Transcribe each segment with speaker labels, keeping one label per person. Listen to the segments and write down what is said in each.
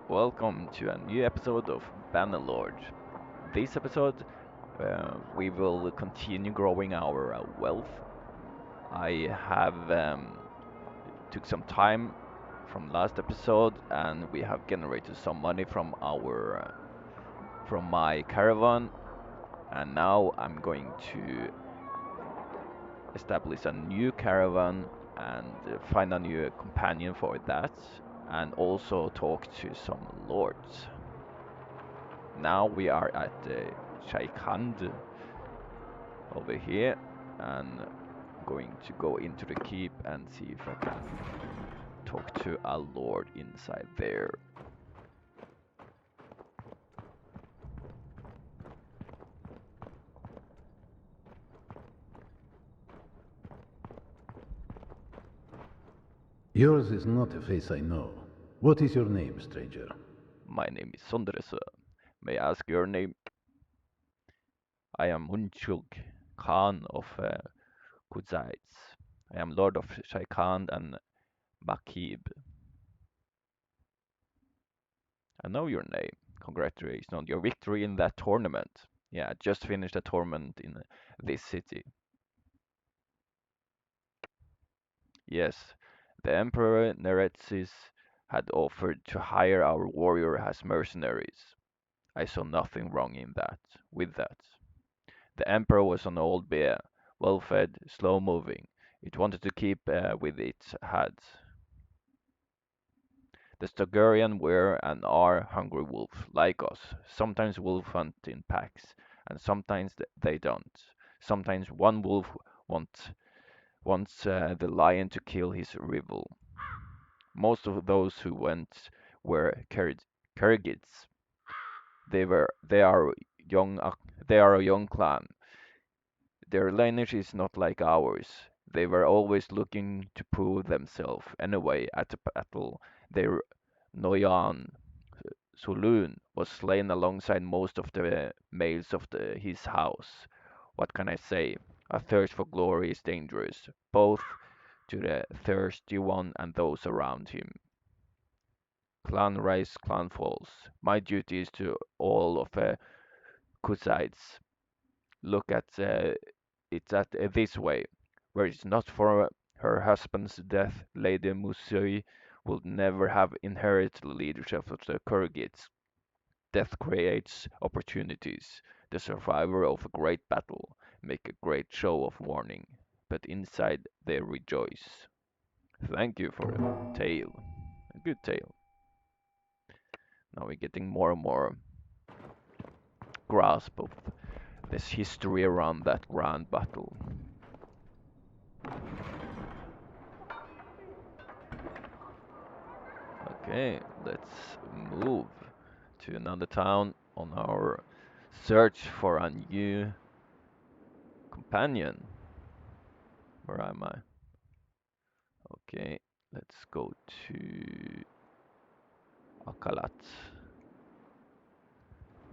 Speaker 1: Welcome to a new episode of Bannerlord. This episode, we will continue growing our wealth. I have took some time from last episode, and we have generated some money from our from my caravan, and now I'm going to establish a new caravan and find a new companion for that, and also talk to some lords. Now we are at Shaikhand over here, and going to go into the keep and see if I can talk to a lord inside there.
Speaker 2: Yours is not a face I know. What is your name, stranger?
Speaker 1: My name is Sondresa. May I ask your name? I am Munchuk, Khan of Kuzaits. I am Lord of Shaikhand and Makib. I know your name. Congratulations on your victory in that tournament. Yeah, I just finished a tournament in this city. Yes, the Emperor Neretzis had offered to hire our warrior as mercenaries. I saw nothing wrong in that, with that. The Emperor was an old bear, well-fed, slow-moving. It wanted to keep with its had. The Stogurian were and are hungry wolves, like us. Sometimes wolves hunt in packs, and sometimes they don't. Sometimes one wolf wants the lion to kill his rival. Most of those who went were Kyrgyz. They are young they are a young clan. Their lineage is not like ours. They were always looking to prove themselves. Anyway, at the battle, their Noyan Sulun was slain alongside most of the males of his house. What can I say? A thirst for glory is dangerous, both to the thirsty one and those around him. Clan rise, clan falls. My duty is to all of Kuzites. Look at it at this way. Were it not for her husband's death, Lady Musui would never have inherited the leadership of the Kyrgyz. Death creates opportunities. The survivor of a great battle make a great show of mourning, but inside they rejoice. Thank you for the tale. A good tale. Now we're getting more and more grasp of this history around that grand battle. Okay, let's move to another town on our search for a new companion. Where am I? Okay, let's go to Akalat.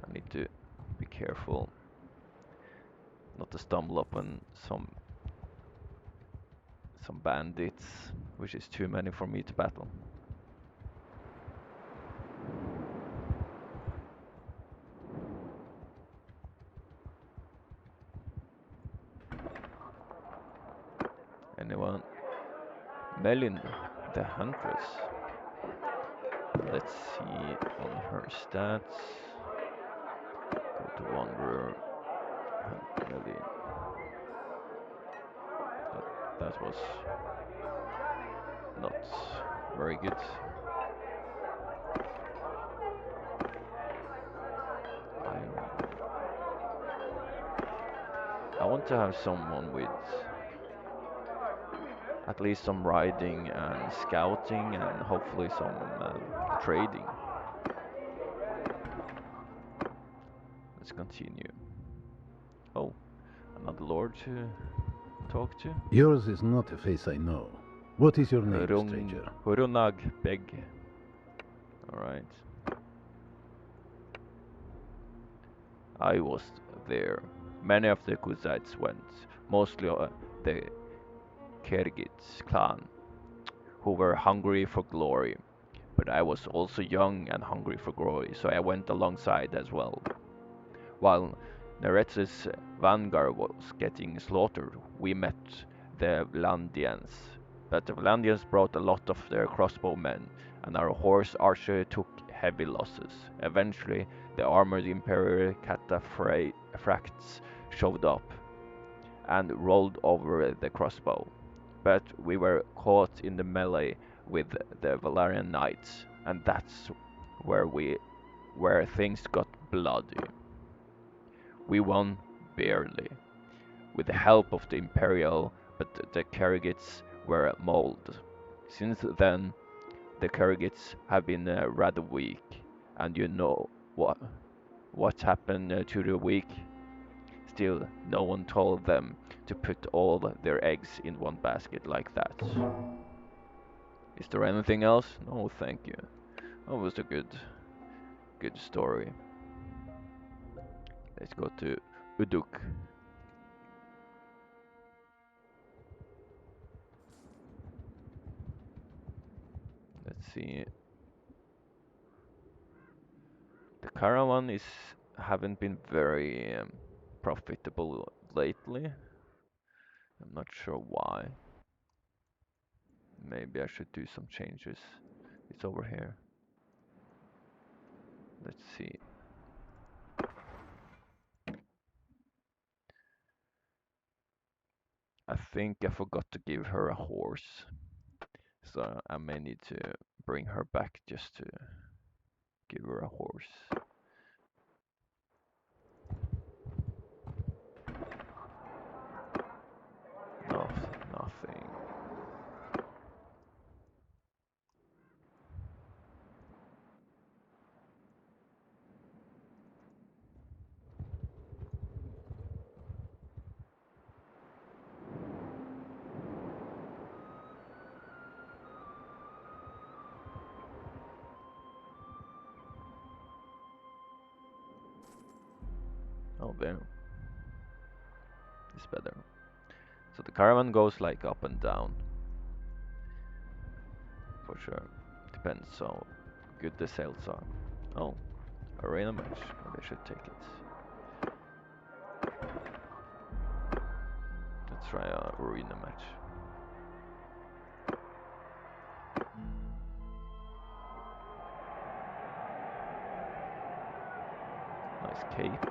Speaker 1: I need to be careful not to stumble upon some bandits, which is too many for me to battle. Anyone? Melin, the Huntress. Let's see on her stats. Go to Wanderer. Hunt Melin. That was not very good. I want to have someone with at least some riding and scouting and hopefully some trading. Let's continue. Oh, another lord to talk to.
Speaker 2: Yours is not a face I know. What is your name, stranger?
Speaker 1: Hurunag Beg. Alright. I was there. Many of the Kuzites went, mostly the Kyrgyz clan, who were hungry for glory. but I was also young and hungry for glory, so I went alongside as well. While Neretz's vanguard was getting slaughtered, we met the Vlandians. But the Vlandians brought a lot of their crossbowmen, and our horse archer took heavy losses. Eventually, the armored Imperial cataphracts showed up and rolled over the crossbow. But we were caught in the melee with the Valerian knights, and that's where things got bloody. We won barely, with the help of the Imperial, but the Kerrigates were mauled. Since then, the Kerrigates have been rather weak, and you know what happened to the weak? Still, no one told them to put all their eggs in one basket like that. Is there anything else? No, thank you. That was a good story. Let's go to Uduk. Let's see. The caravan is haven't been very profitable lately. I'm not sure why. Maybe I should do some changes. It's over here. Let's see. I think I forgot to give her a horse, so I may need to bring her back just to give her a horse. No, nothing. Oh, there. It's better. So the caravan goes like up and down, for sure. Depends how good the sales are. Oh, arena match. Maybe I should take it. Let's try a arena match. Nice cape.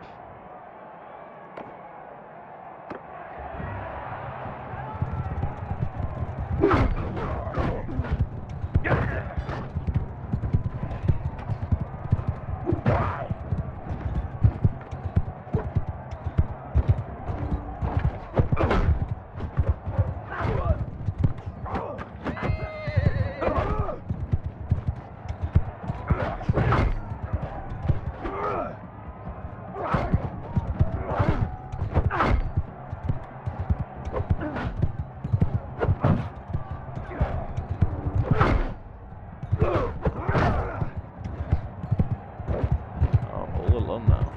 Speaker 1: All alone now.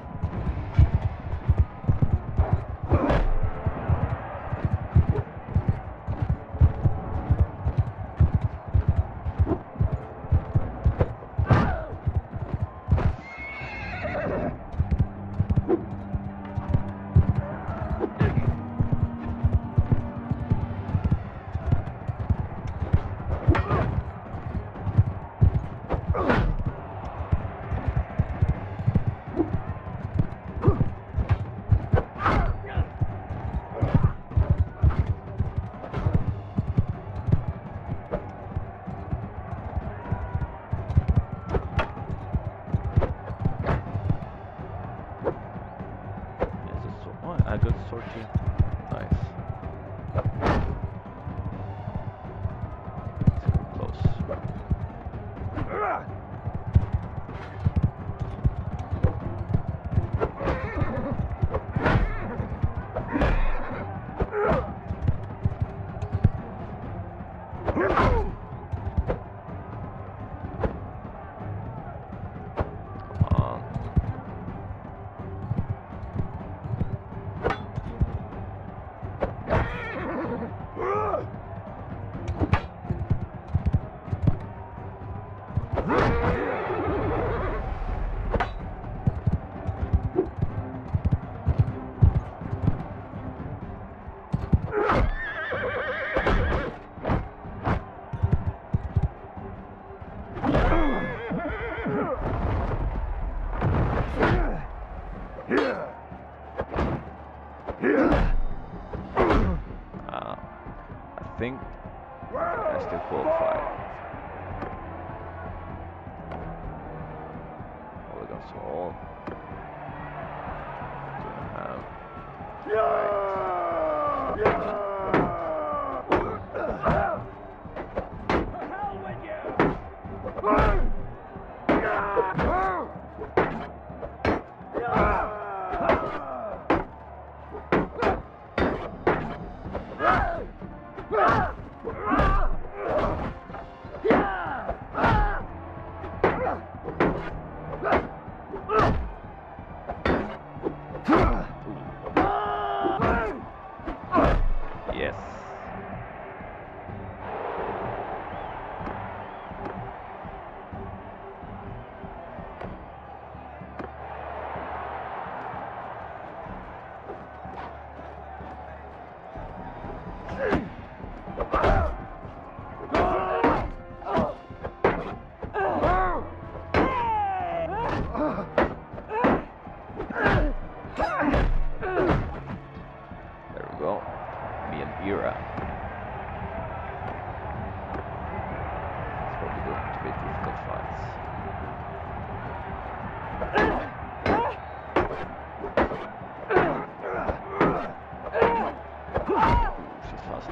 Speaker 1: Oh, I got sword too. Nice. Let's go close. Come on. Yes. There we go. Me and Era. It's probably going to be difficult fights. She's fast.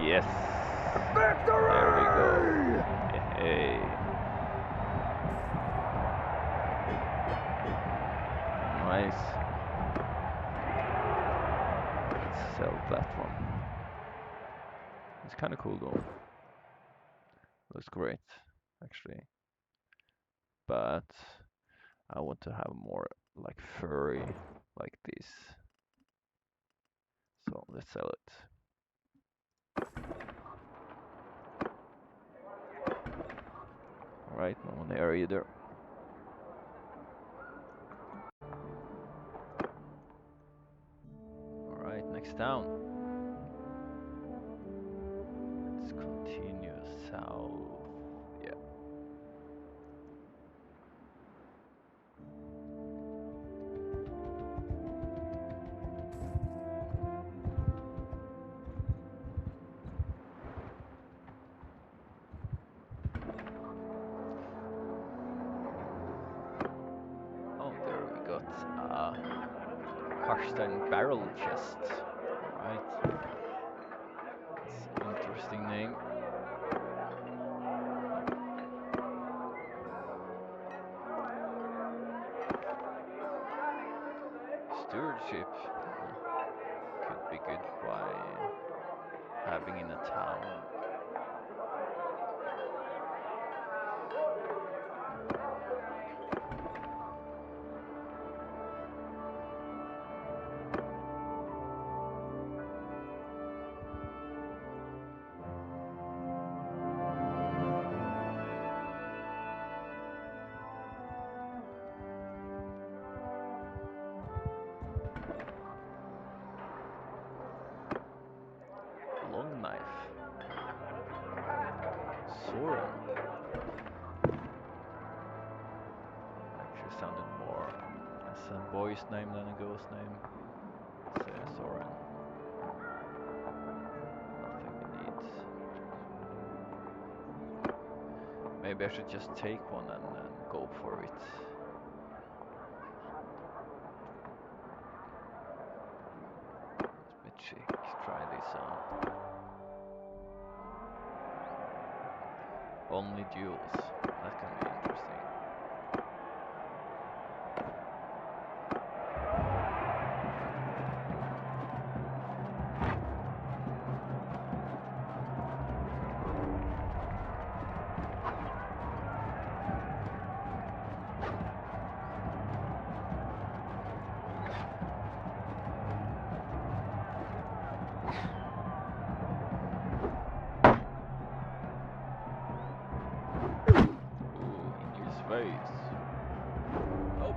Speaker 1: Yes. There we go. Hey. Nice. Let's sell that one. It's kind of cool though. Looks great, actually. But I want to have more like furry, like this. So let's sell it. Alright, no one there either. Alright, next down. Let's continue south. Yeah. Oh, there we got a Karsten barrel chest. Alright. It's an interesting name. Stewardship could be good by having in a town. Long knife. Soren. Actually sounded more as a boy's name than a girl's name. Say Soren. Nothing we need. Maybe I should just take one and go for it. Let me check. Try this out. Only duels. That can be interesting. Ooh, in his face. Oh.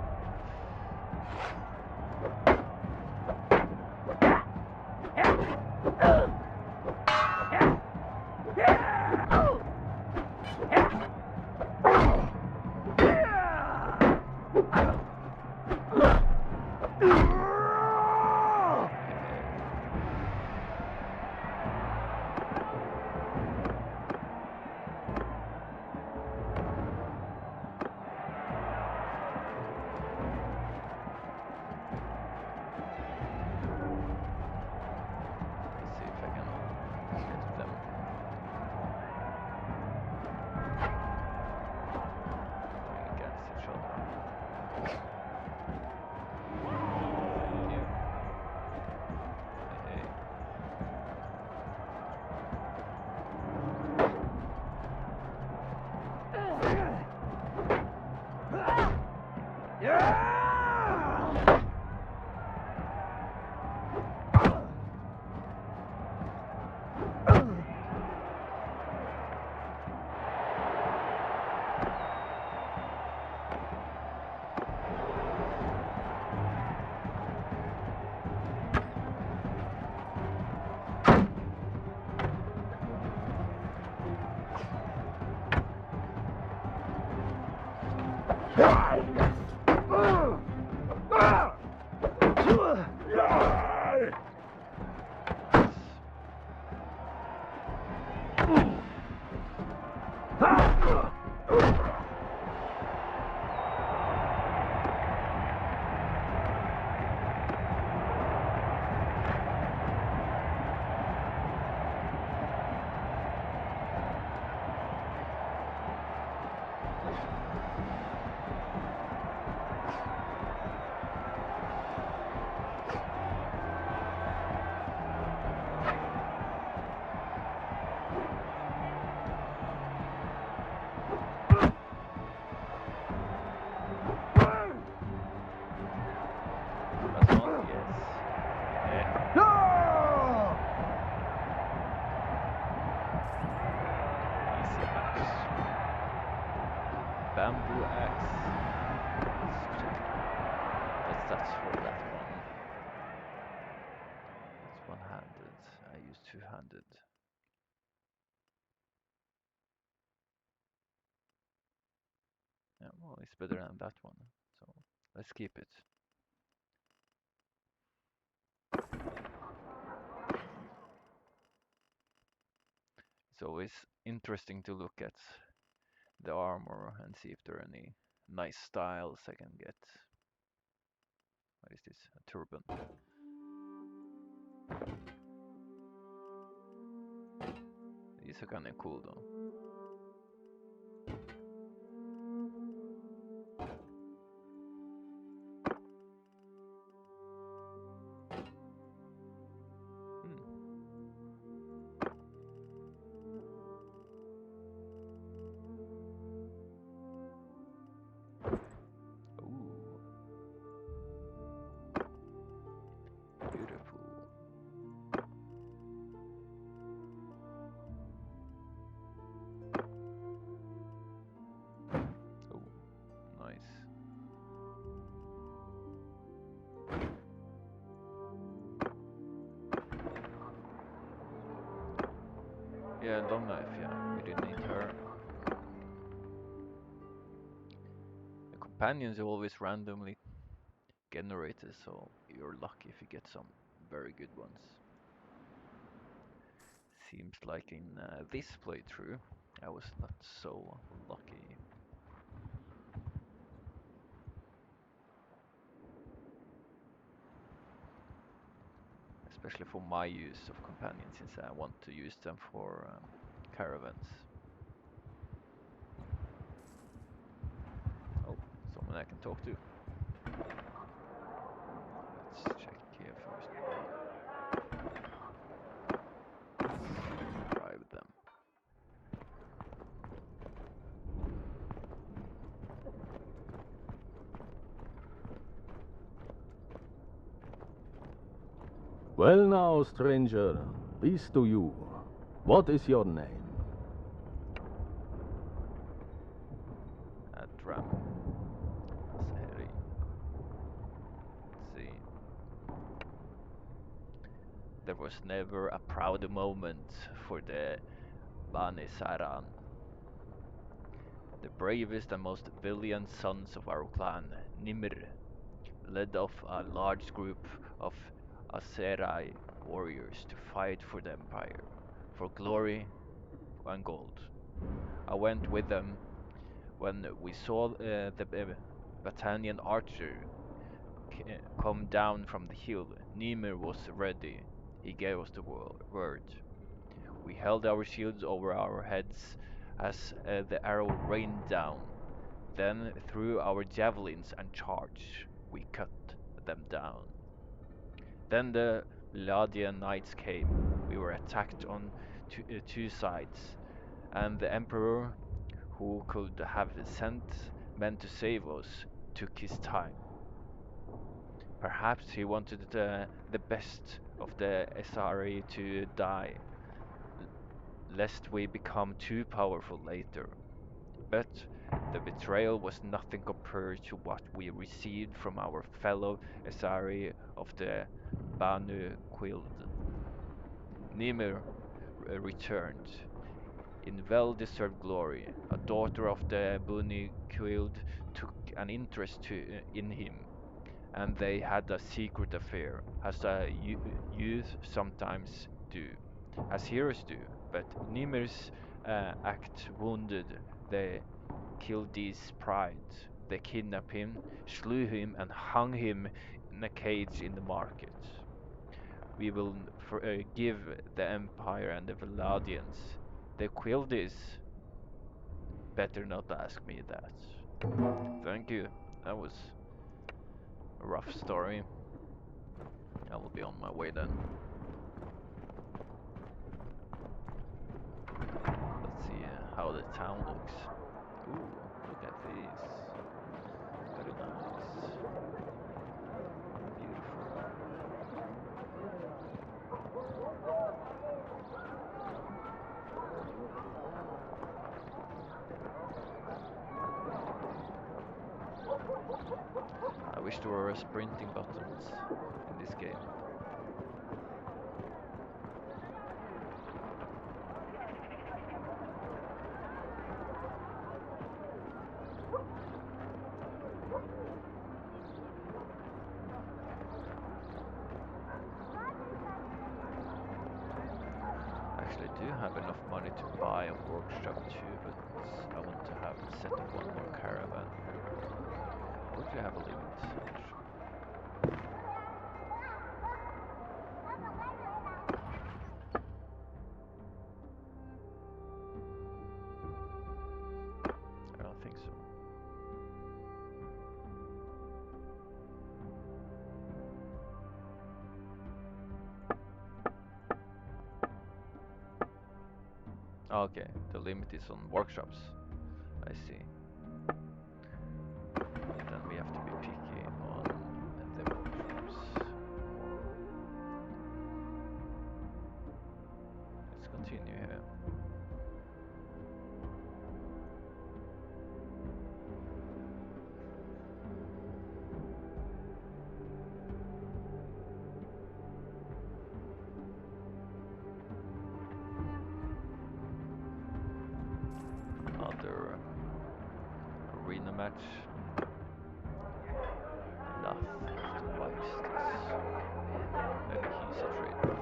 Speaker 1: That's not, yes. Eh, easy axe. Bamboo axe. Let's check. That's for that one. That's one-handed. I use two-handed. Yeah, well, it's better than that one. So let's keep it. It's always interesting to look at the armor and see if there are any nice styles I can get. What is this? A turban. These are kinda cool though. Hmm. Ooh, beautiful. Oh, nice. Yeah, long knife, yeah. We didn't need her. The companions are always randomly generated, so you're lucky if you get some very good ones. Seems like in this playthrough, I was not so lucky, especially for my use of companions, since I want to use them for caravans. Oh, someone I can talk to. Let's check here first. Drive them.
Speaker 3: Well now, stranger, peace to you. What is your name?
Speaker 1: Drum. Seri. Let's see. There was never a prouder moment for the Banisaran, the bravest and most valiant sons of our clan, Nimr, led off a large group of Aserai warriors to fight for the empire, for glory and gold. I went with them when we saw the Battanian archer come down from the hill. Nimr was ready. He gave us the word. We held our shields over our heads as the arrow rained down. Then threw our javelins and charged. We cut them down. Then the Ladian knights came. We were attacked on two sides, and the emperor, who could have sent men to save us, took his time. Perhaps he wanted the best of the SRE to die, l- lest we become too powerful later. But the betrayal was nothing compared to what we received from our fellow SRE of the Banu Quild. Nimir returned, in well-deserved glory. A daughter of the Buni Quild took an interest in him, and they had a secret affair, as youth sometimes do, as heroes do. But Nimir's act wounded the Kildis' pride. They kidnapped him, slew him, and hung him in a cage in the market. We will forgive the Empire and the Valadians. The Kildis better not ask me that. Thank you. That was a rough story. I will be on my way then. Let's see how the town looks. Ooh, look at these. Very nice. Beautiful. I wish there were sprinting buttons in this game. Actually, I do have enough money to buy a workshop too, but I want to have set up one more caravan here. Or do you have a limit, actually? I don't think so. Okay, the limit is on workshops. I see. Then we have to be picky on the workshops. Let's continue here. Another arena match. Lath of the Wistes. Maybe he's a trader.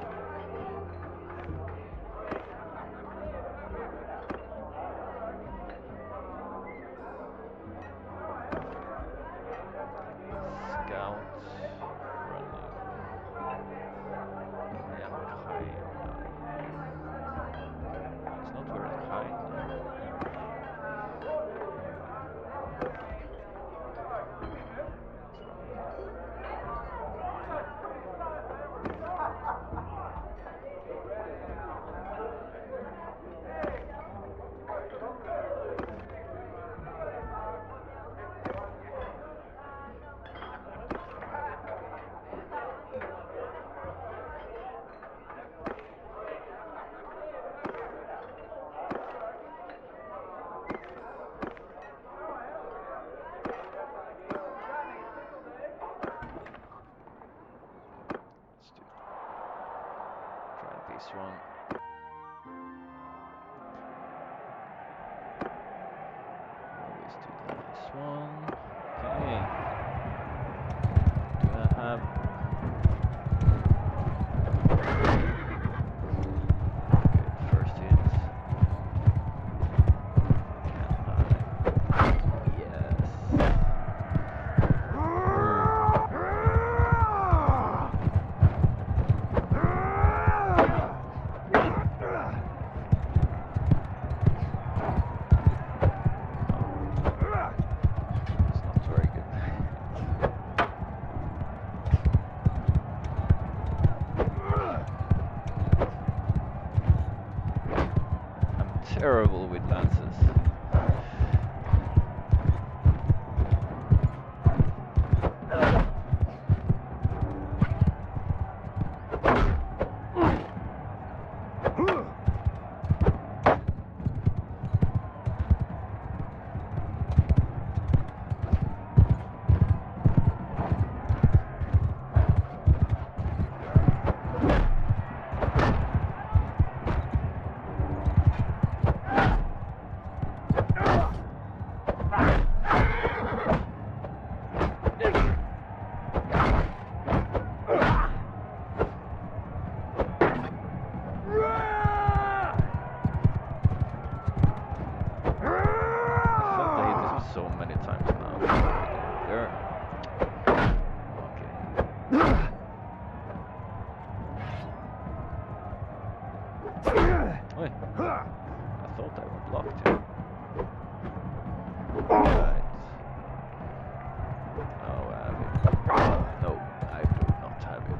Speaker 1: Scouts running. I am kinda. It's not very kinda. It's not. Let's do. Try this one. Always do this one. Okay. Do I have? Good first hit. Can I? Yes. It's not very good. I'm terrible with lances. There. Okay. Wait. I thought I were blocked here. Right. No, I have it. No, I do not have it.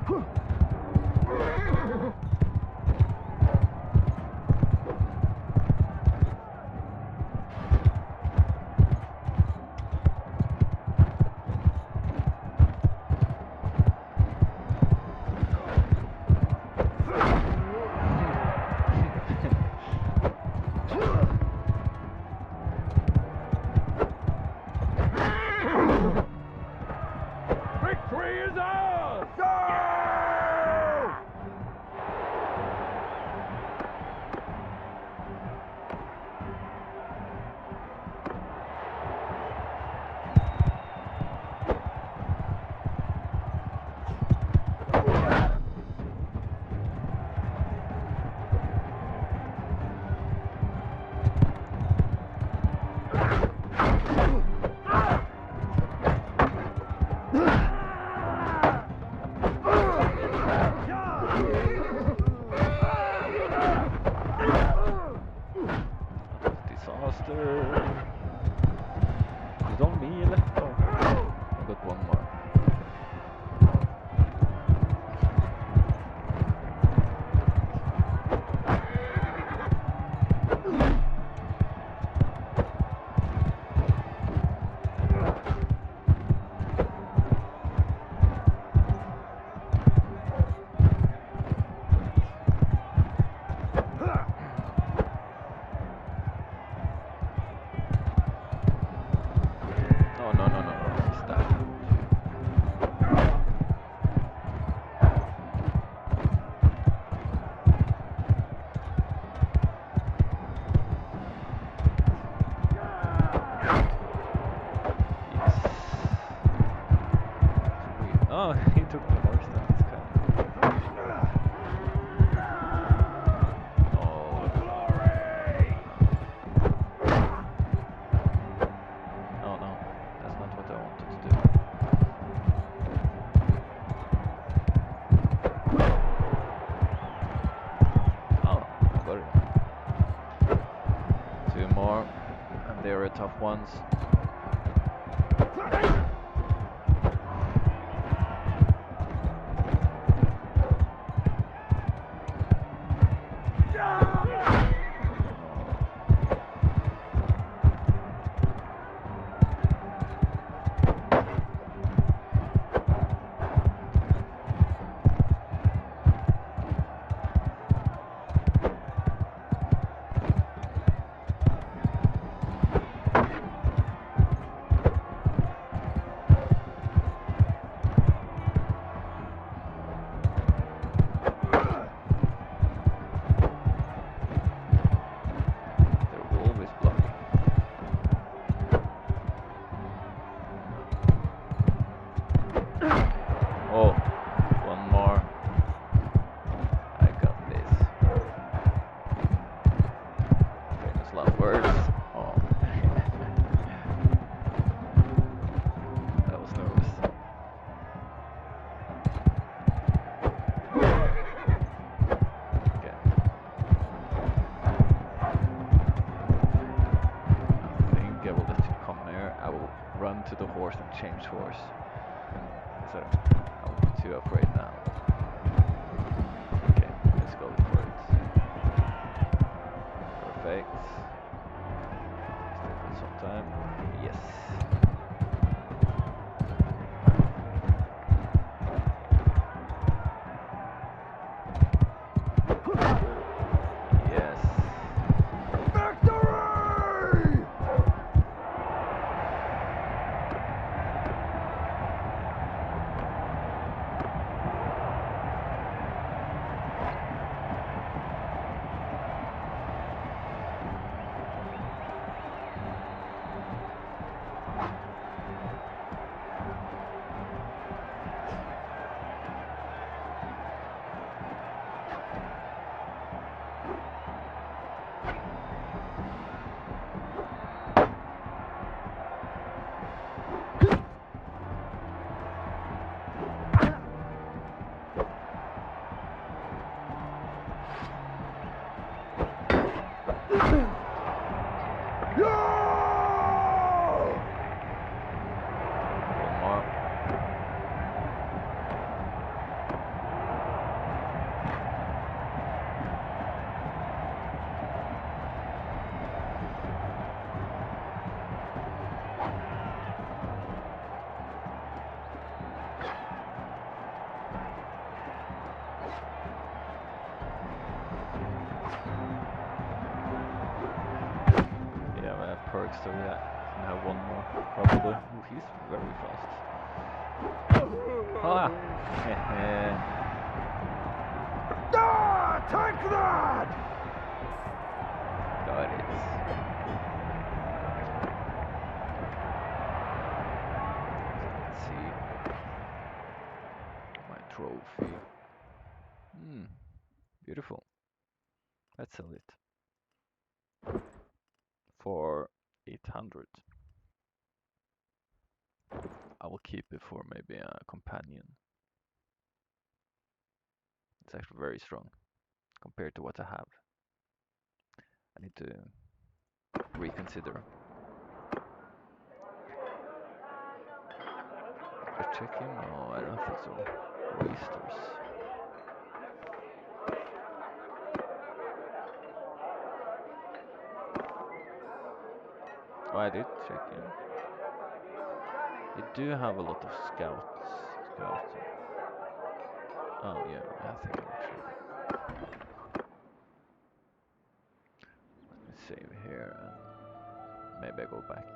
Speaker 3: Victory is ours! Go!
Speaker 1: Disaster. Is it on me eller? Oh, I got one more. Oh no no no no! He's stuck. Yes. Oh, he took the horse. That's kind of. Oh. Oh no, that's not what I wanted to do. Oh, I got it. Two more, and they are tough ones. They're always blocking. Oh, one more. I got this. Famous last words. Oh, that was nervous. Okay. I think I will let you come here. I will run to the horse and change horse. So I'm too afraid now. Okay, let's go for it. Perfect. Still got some time. Yes. Yes.
Speaker 3: Victory!
Speaker 1: so yeah, can have one more probably. Ooh, he's very fast. Ah,
Speaker 3: Ah, take that!
Speaker 1: got it. Let's see my trophy. Hmm, beautiful. Let's sell it for 800. I will keep it for maybe a companion. It's actually very strong compared to what I have. I need to reconsider. Just check him? No, I don't think so. Oysters. Oh, I did check him. You do have a lot of scouting. Oh yeah, I think I'm actually. Let me save here and maybe I go back.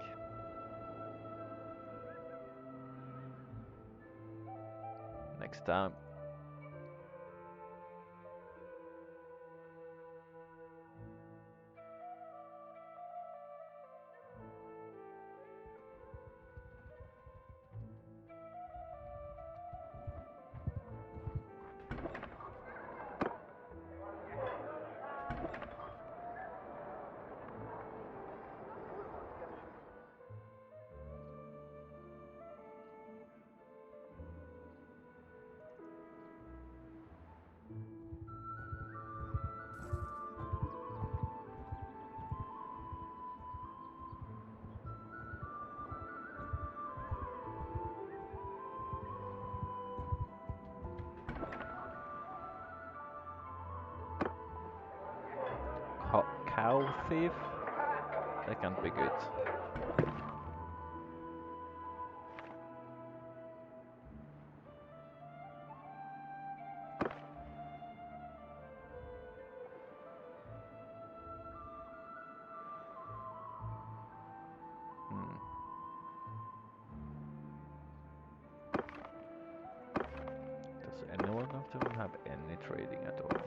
Speaker 1: Next time. Cow thief? That can't be good. Hmm. Does anyone of them have any trading at all?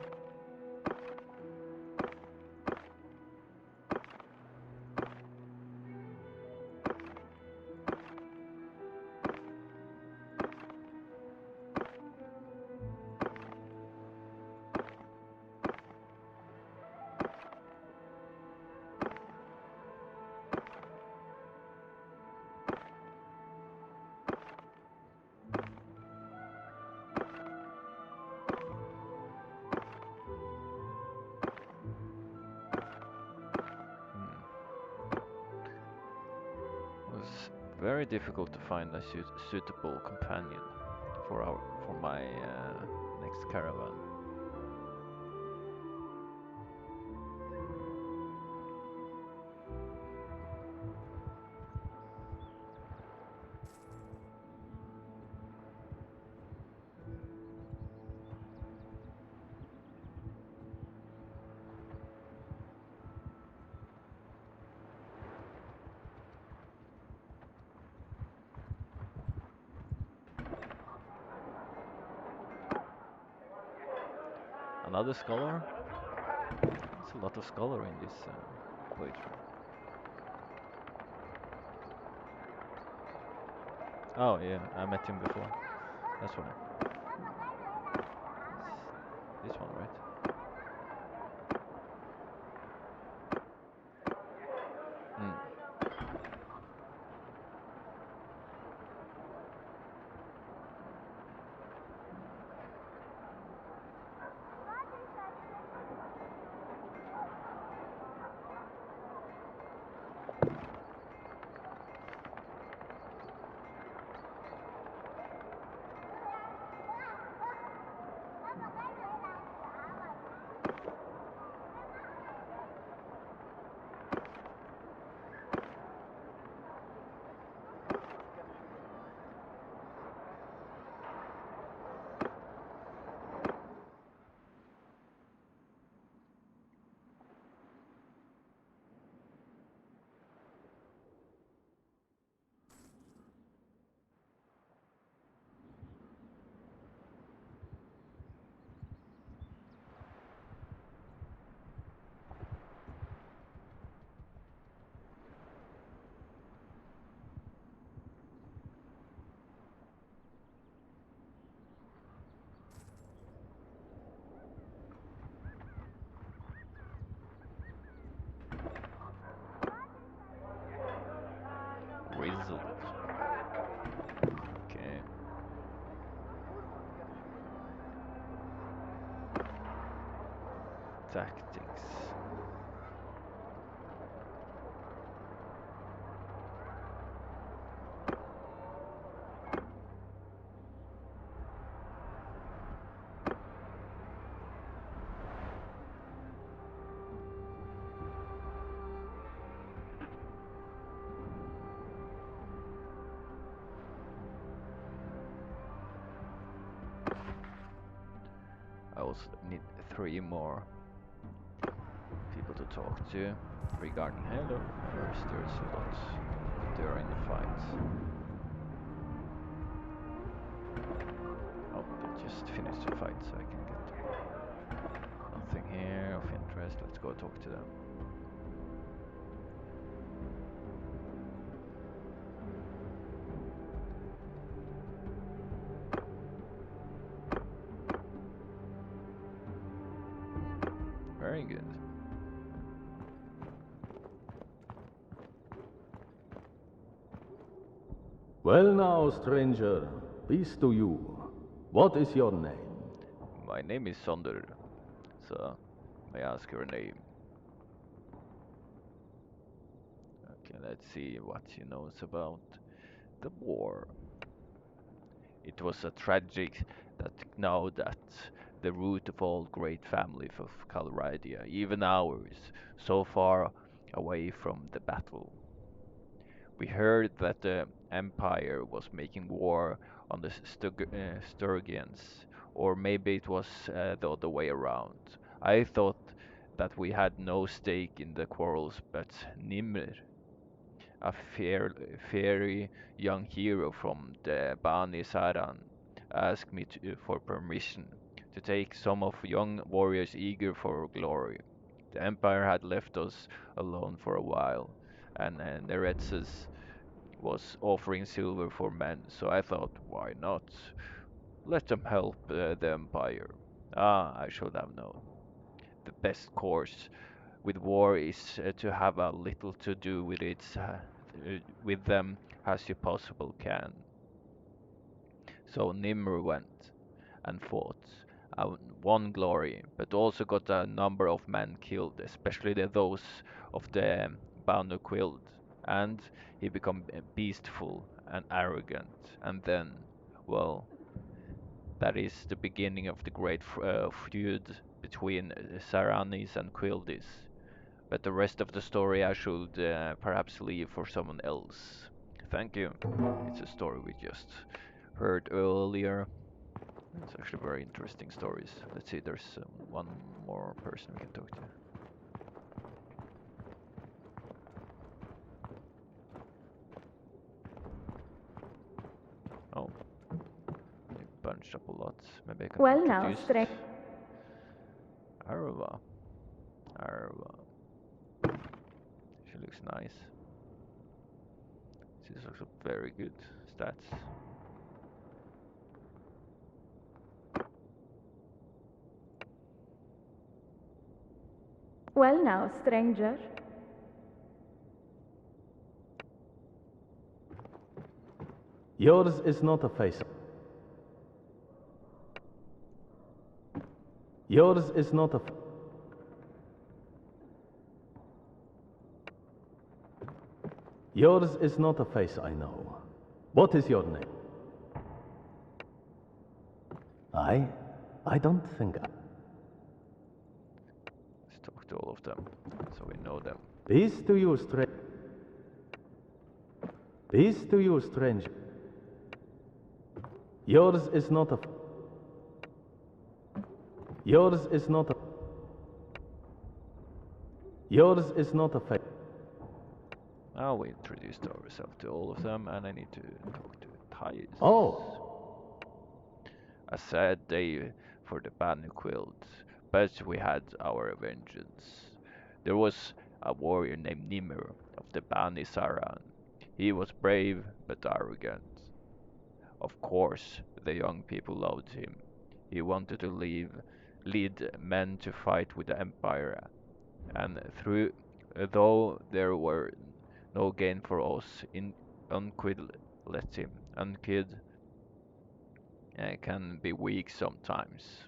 Speaker 1: Hmm. It was very difficult to find a suitable companion for my next caravan. Another scholar? There's a lot of scholar in this playthrough. Oh yeah, I met him before. That's why. It's this one, right? Hmm. grizzled. Okay. Tactics. I also need three more people to talk to regarding hello. There's a lot during the fights. Oh, they just finished the fight, so I can get nothing here of interest. Let's go talk to them. Very good.
Speaker 3: Well now, stranger, peace to you. What is your name?
Speaker 1: My name is Sonder, so may I ask your name? Okay, let's see what he knows about the war. It was a tragic that now that the root of all great families of Calradia, even ours, so far away from the battle. We heard that the Empire was making war on the Sturgians, or maybe it was the other way around. I thought that we had no stake in the quarrels, but Nimr, a fiery young hero from the Bani Saran, asked me for permission to take some of young warriors eager for glory. The Empire had left us alone for a while, and Neretzes was offering silver for men, so I thought, why not? Let them help the Empire. Ah, I should have known. The best course with war is to have a little to do with with them as you possible can. So Nimr went and fought, and won glory, but also got a number of men killed, especially those of the Banu Quild, and he became beastful and arrogant, and then, well, that is the beginning of the great feud between Saranis and Quildis. But the rest of the story I should perhaps leave for someone else. Thank you. It's a story we just heard earlier. It's actually very interesting stories. Let's see, there's one more person we can talk to. Oh, they bunched up a lot. Maybe I can
Speaker 4: Well, now,
Speaker 1: introduce Arva. Arva. She looks nice. She's also very good stats.
Speaker 4: Well, now, stranger.
Speaker 3: Yours is not a face. Yours is not a. Yours is not a face I know. What is your name? I? I don't think I.
Speaker 1: Let's talk to all of them so we know them.
Speaker 3: Peace to you, stranger. Peace to you, stranger. Yours is not a. Yours is not a. Yours is not a face.
Speaker 1: Now we introduced ourselves to all of them, and I need to talk to Thais.
Speaker 3: Oh,
Speaker 1: A sad day for the Banu Quilt, but we had our vengeance. There was a warrior named Nimir of the Bani Saran. He was brave but arrogant. Of course, the young people loved him. He wanted to lead men to fight with the Empire, and though there were no gain for us Unkid let him. Unkid can be weak sometimes.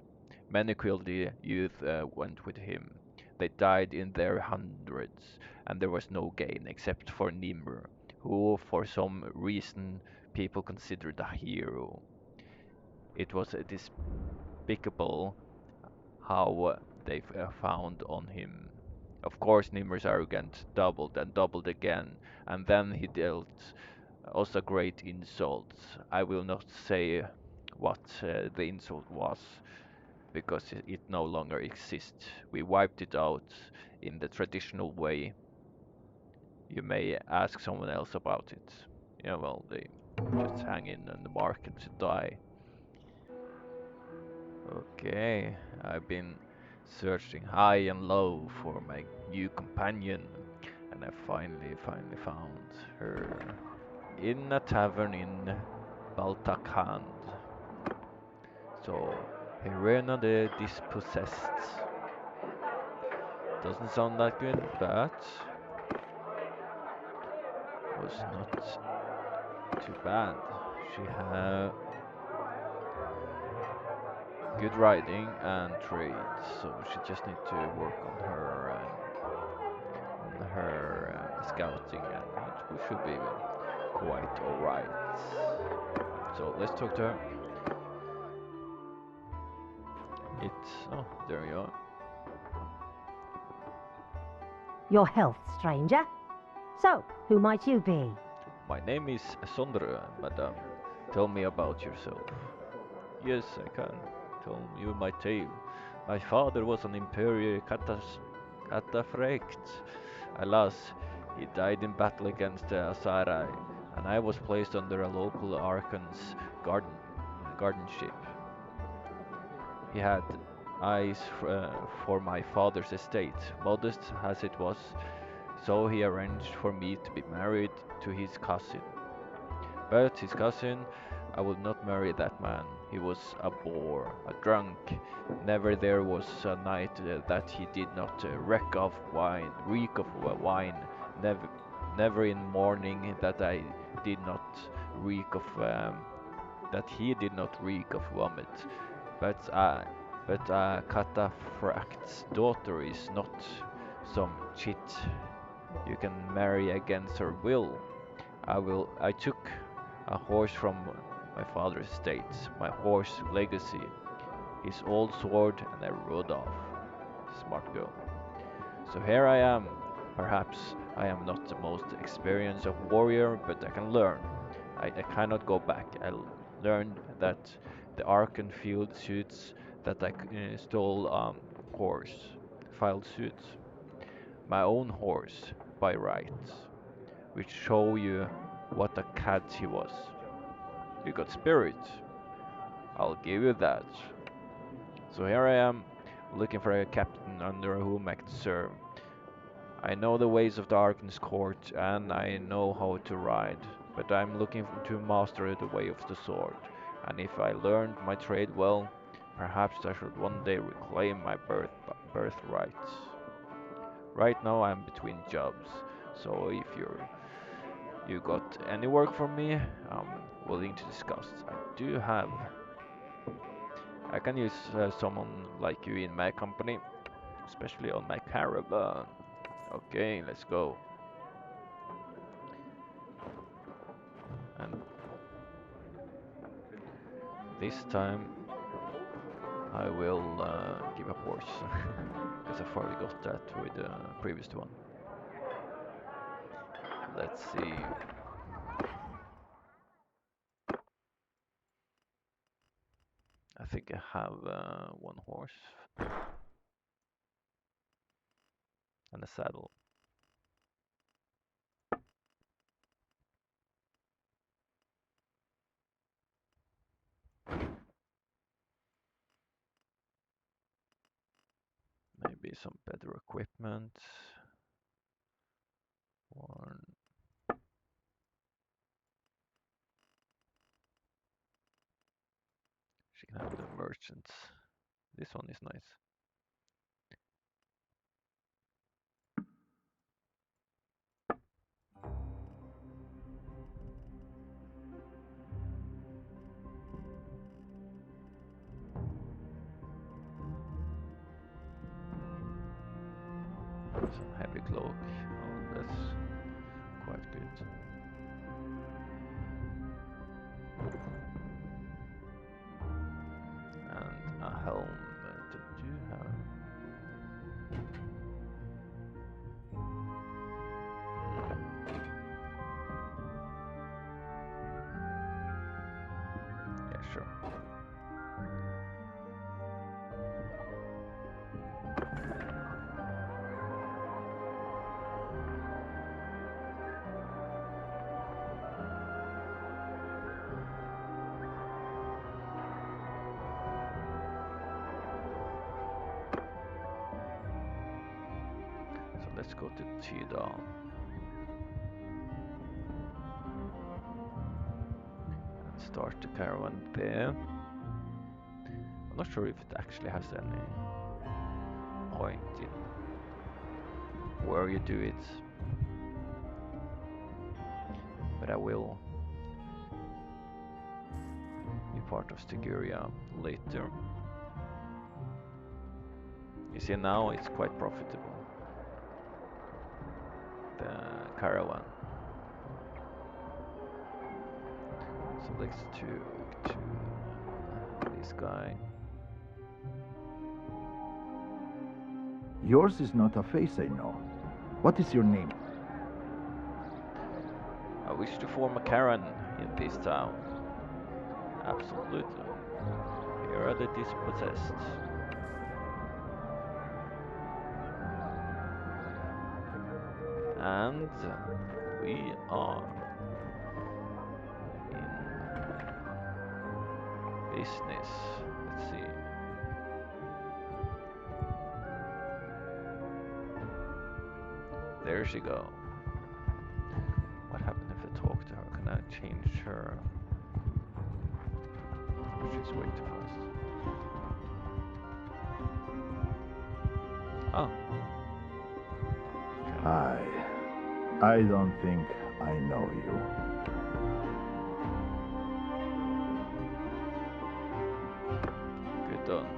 Speaker 1: Many quilty youth went with him. They died in their hundreds, and there was no gain except for Nimr, who for some reason people considered a hero. It was despicable how they found on him. Of course, Nimr's arrogance doubled and doubled again, and then he dealt us a great insult. I will not say what the insult was, because it no longer exists. We wiped it out in the traditional way. You may ask someone else about it. Yeah, well, they just hang in the market to die. Okay, I've been searching high and low for my new companion, and I finally found her in a tavern in Baltakhand. So, Helena the Dispossessed. Doesn't sound that good, but was not too bad. She had good riding and trade, so she just need to work on her scouting, and it should be quite alright. So let's talk to her. Oh, there you are.
Speaker 4: Your health, stranger. So, who might you be?
Speaker 1: My name is Sondre, madame. Tell me about yourself. Yes, I can tell you my tale. My father was an imperial cataphracts. Alas, he died in battle against the Asarai, and I was placed under a local Archon's guardianship. He had eyes for my father's estate, modest as it was, so he arranged for me to be married to his cousin. But his cousin, I would not marry that man. He was a bore, a drunk. Never there was a night that he did not reek of wine. Never, never in morning that I did not reek of that he did not reek of vomit. But a cataphract's daughter is not some chit you can marry against her will. I took a horse from my father's estate, my horse legacy, his old sword, and I rode off. Smart girl. So here I am. Perhaps I am not the most experienced of warrior, but I can learn. I cannot go back. Learned that the Arkan field suits that I stole horse, filed suit, my own horse by right, which show you what a cat he was. You got spirit. I'll give you that. So here I am, looking for a captain under whom I can serve. I know the ways of the Arkan's court, and I know how to ride, but I'm looking to master the way of the sword. And if I learned my trade well, perhaps I should one day reclaim my birthright. Right now I'm between jobs, so if you got any work for me, I'm willing to discuss. I can use someone like you in my company, especially on my caravan. Okay, let's go. And this time I will give a horse, because I already got that with the previous one. Let's see. I think I have one horse and a saddle. Maybe some better equipment. Or she can have the merchants. This one is nice. treasure. So let's go to Tidal and start the caravan there. I'm not sure if it actually has any point in where you do it, but I will be part of Stiguria later. You see, now it's quite profitable, the caravan. So let's talk to this guy.
Speaker 5: Yours is not a face I know. What is your name?
Speaker 1: I wish to form a caravan in this town. Absolutely. Here are the dispossessed. And we are in business. Let's see. There she go. What happened if I talk to her? Can I change her? She's way too fast. Oh.
Speaker 5: I don't think I know you.
Speaker 1: Good done.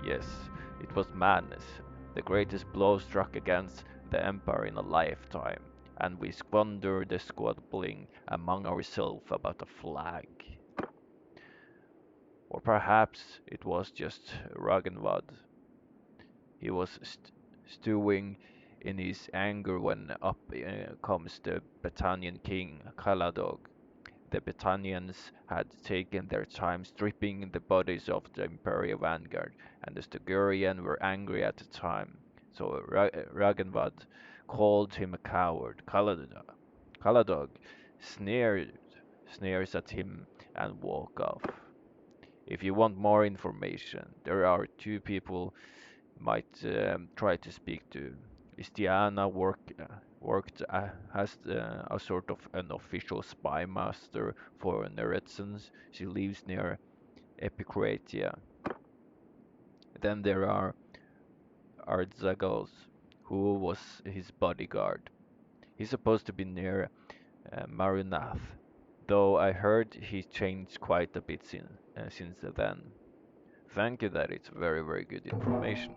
Speaker 1: Yes, it was madness, the greatest blow struck against the Empire in a lifetime, and we squandered the squabbling among ourselves about a flag. Or perhaps it was just Ragnvad. He was stewing in his anger when up comes the Battanian king, Kaladog. The Battanians had taken their time stripping the bodies of the Imperial vanguard, and the Stugurian were angry at the time. So Ragnvad called him a coward. Kaladog sneers at him and walk off. If you want more information, there are two people might try to speak to. Istiana worked as a sort of unofficial spy master for Neretsons. She lives near Epicratia. Then there are Ardzagos, who was his bodyguard. He's supposed to be near Marunath, though I heard he changed quite a bit since then. Thank you, that it's very, very good information.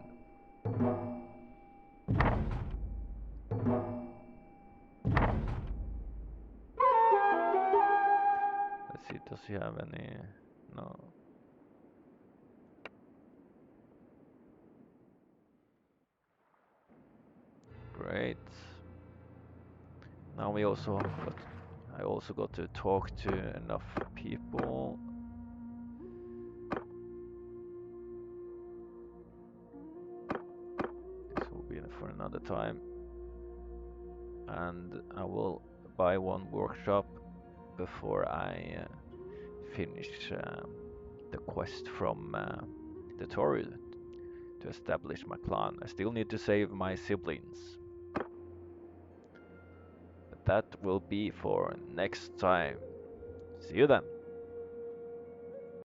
Speaker 1: Let's see, does he have any? No. Great. Now I also got to talk to enough people. This will be for another time. And I will buy one workshop before I finish the quest from the tutorial to establish my clan. I still need to save my siblings. But that will be for next time. See you then.